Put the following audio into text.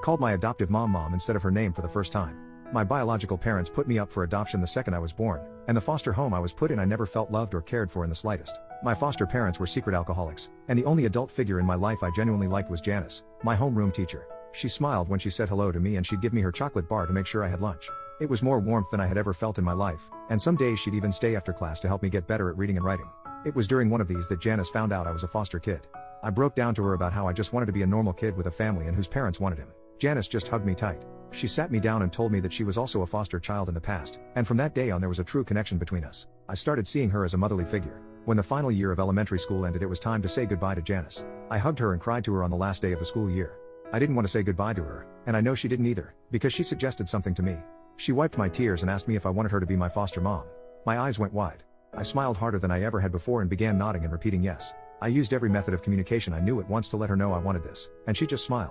Called my adoptive mom instead of her name for the first time. My biological parents put me up for adoption the second I was born, and the foster home I was put in I never felt loved or cared for in the slightest. My foster parents were secret alcoholics, and the only adult figure in my life I genuinely liked was Janice, my homeroom teacher. She smiled when she said hello to me and she'd give me her chocolate bar to make sure I had lunch. It was more warmth than I had ever felt in my life, and some days she'd even stay after class to help me get better at reading and writing. It was during one of these that Janice found out I was a foster kid. I broke down to her about how I just wanted to be a normal kid with a family and whose parents wanted him. Janice just hugged me tight. She sat me down and told me that she was also a foster child in the past, and from that day on there was a true connection between us. I started seeing her as a motherly figure. When the final year of elementary school ended, it was time to say goodbye to Janice. I hugged her and cried to her on the last day of the school year. I didn't want to say goodbye to her, and I know she didn't either, because she suggested something to me. She wiped my tears and asked me if I wanted her to be my foster mom. My eyes went wide. I smiled harder than I ever had before and began nodding and repeating yes. I used every method of communication I knew at once to let her know I wanted this, and she just smiled.